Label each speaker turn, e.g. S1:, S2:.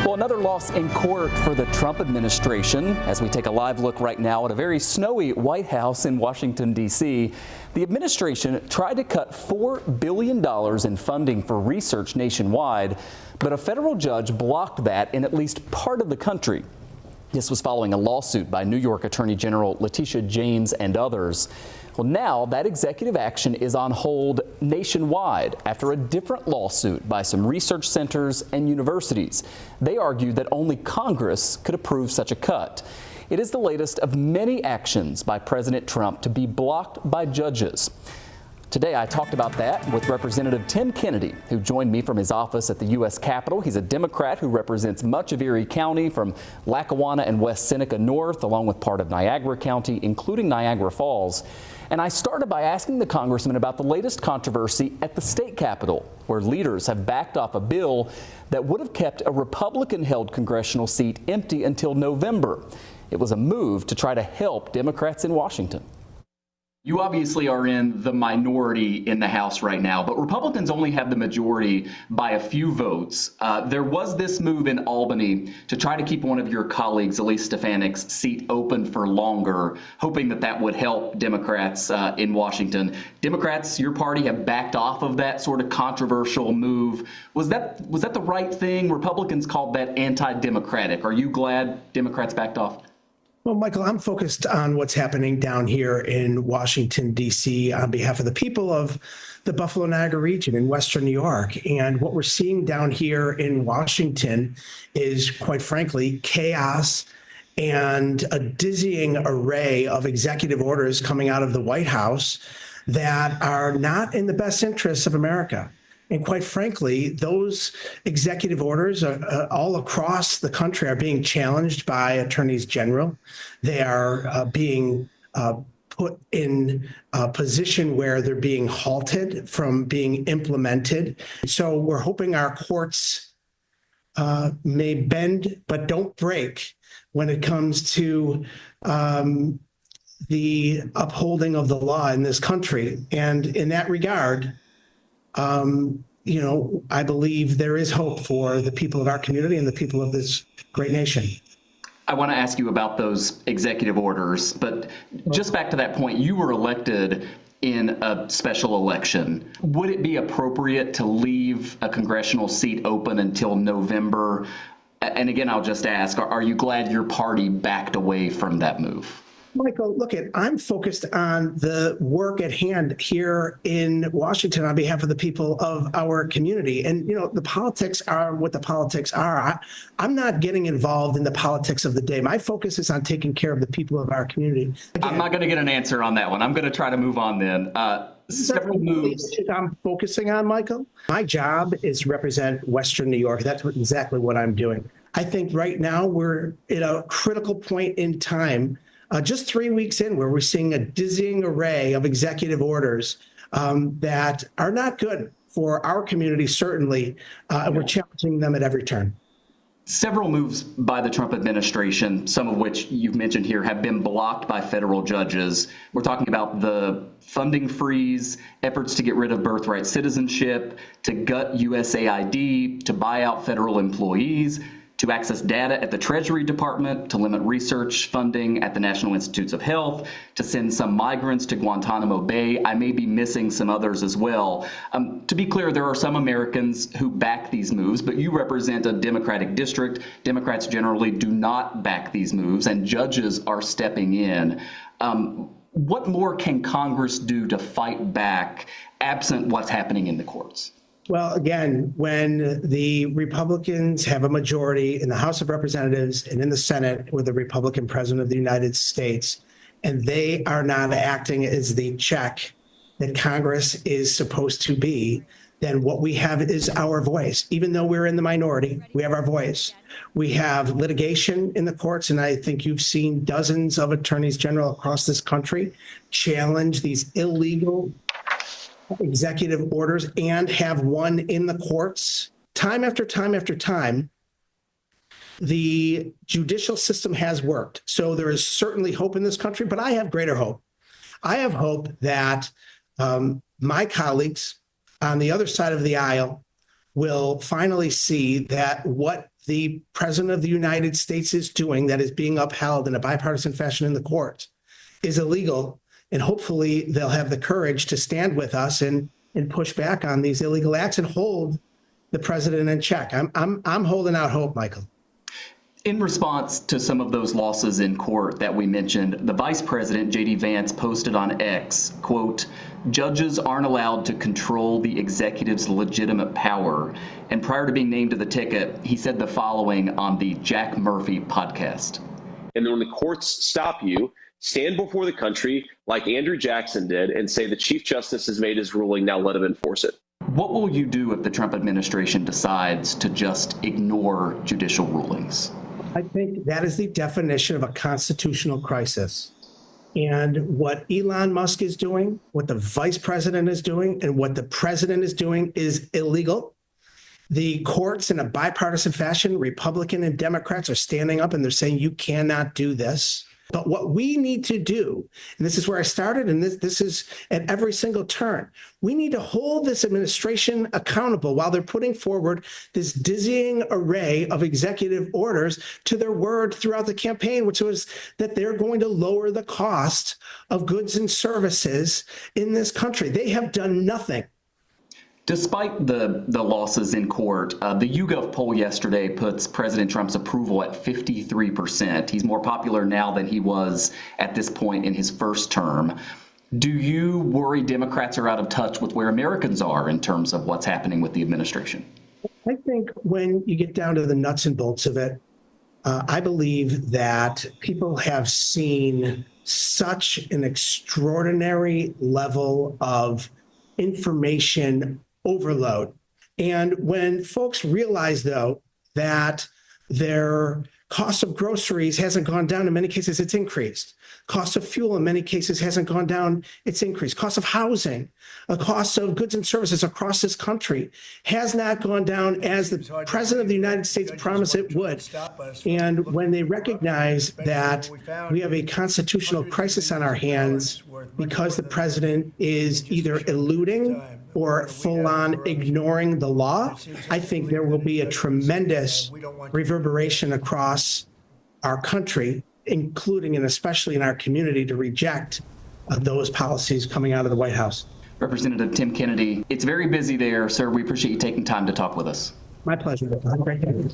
S1: Well, another loss in court for the Trump administration. As we take a live look right now at a very snowy White House in Washington, D.C., the administration tried to cut $4 billion in funding for research nationwide, but a federal judge blocked that in at least part of the country. This was following a lawsuit by New York Attorney General Letitia James and others. Well, now that executive action is on hold nationwide after a different lawsuit by some research centers and universities. They argued that only Congress could approve such a cut. It is the latest of many actions by President Trump to be blocked by judges. Today, I talked about that with Representative Tim Kennedy, who joined me from his office at the U.S. Capitol. He's a Democrat who represents much of Erie County from Lackawanna and West Seneca North, along with part of Niagara County, including Niagara Falls. And I started by asking the congressman about the latest controversy at the state capitol, where leaders have backed off a bill that would have kept a Republican-held congressional seat empty until November. It was a move to try to help Democrats in Washington. You obviously are in the minority in the House right now, but Republicans only have the majority by a few votes. There was this move in Albany to try to keep one of your colleagues, Elise Stefanik's seat open for longer, hoping that that would help Democrats in Washington. Democrats, your party, have backed off of that sort of controversial move. Was that the right thing? Republicans called that anti-democratic. Are you glad Democrats backed off?
S2: Well, Michael, I'm focused on what's happening down here in Washington, D.C. on behalf of the people of the Buffalo Niagara region in Western New York. And what we're seeing down here in Washington is, quite frankly, chaos and a dizzying array of executive orders coming out of the White House that are not in the best interests of America. And quite frankly, those executive orders all across the country are being challenged by attorneys general. They are being put in a position where they're being halted from being implemented. So we're hoping our courts may bend but don't break when it comes to the upholding of the law in this country. And in that regard, I believe there is hope for the people of our community and the people of this great nation.
S1: I want to ask you about those executive orders, but just back to that point, you were elected in a special election. Would it be appropriate to leave a congressional seat open until November? And again, I'll just ask, are you glad your party backed away from that move?
S2: Michael, I'm focused on the work at hand here in Washington on behalf of the people of our community. And, the politics are what the politics are. I'm not getting involved in the politics of the day. My focus is on taking care of the people of our community. Again, I'm
S1: not going to get an answer on that one. I'm going to try to move on then. Several moves
S2: I'm focusing on, Michael. My job is to represent Western New York. That's exactly what I'm doing. I think right now we're at a critical point in time. Just 3 weeks in, where we're seeing a dizzying array of executive orders that are not good for our community, certainly, and we're challenging them at every turn.
S1: Several moves by the Trump administration, some of which you've mentioned here, have been blocked by federal judges. We're talking about the funding freeze, efforts to get rid of birthright citizenship, to gut USAID, to buy out federal employees, to access data at the Treasury Department, to limit research funding at the National Institutes of Health, to send some migrants to Guantanamo Bay. I may be missing some others as well. To be clear, there are some Americans who back these moves, but you represent a Democratic district. Democrats generally do not back these moves, and judges are stepping in. What more can Congress do to fight back, absent what's happening in the courts?
S2: Well, again, when the Republicans have a majority in the House of Representatives and in the Senate with the Republican president of the United States, and they are not acting as the check that Congress is supposed to be, then what we have is our voice. Even though we're in the minority, we have our voice. We have litigation in the courts, and I think you've seen dozens of attorneys general across this country challenge these illegal executive orders and have won in the courts. Time after time after time, the judicial system has worked. So there is certainly hope in this country, but I have greater hope. I have hope that my colleagues on the other side of the aisle will finally see that what the President of the United States is doing that is being upheld in a bipartisan fashion in the court is illegal. And hopefully they'll have the courage to stand with us and push back on these illegal acts and hold the president in check. I'm holding out hope, Michael.
S1: In response to some of those losses in court that we mentioned, the Vice President, J.D. Vance, posted on X, quote, "Judges aren't allowed to control the executive's legitimate power." And prior to being named to the ticket, he said the following on the Jack Murphy podcast.
S3: And then when the courts stop you, stand before the country like Andrew Jackson did and say the Chief Justice has made his ruling, now let him enforce it.
S1: What will you do if the Trump administration decides to just ignore judicial rulings?
S2: I think that is the definition of a constitutional crisis. And what Elon Musk is doing, what the vice president is doing, and what the president is doing is illegal. The courts, in a bipartisan fashion, Republican and Democrats are standing up and they're saying, you cannot do this. But what we need to do, and this is where I started, and this is at every single turn, we need to hold this administration accountable while they're putting forward this dizzying array of executive orders to their word throughout the campaign, which was that they're going to lower the cost of goods and services in this country. They have done nothing.
S1: Despite the losses in court, the YouGov poll yesterday puts President Trump's approval at 53%. He's more popular now than he was at this point in his first term. Do you worry Democrats are out of touch with where Americans are in terms of what's happening with the administration?
S2: I think when you get down to the nuts and bolts of it, I believe that people have seen such an extraordinary level of information overload. And when folks realize, though, that their cost of groceries hasn't gone down, in many cases it's increased. Cost of fuel in many cases hasn't gone down, it's increased. Cost of housing, a cost of goods and services across this country has not gone down as the President of the United States promised it would. And when they recognize that we have a constitutional crisis on our hands because the president is either eluding or full-on ignoring the law, I think there will be a tremendous reverberation across our country, including and especially in our community, to reject those policies coming out of the White House.
S1: Representative Tim Kennedy, it's very busy there, sir. We appreciate you taking time to talk with us.
S2: My pleasure. Have a great day.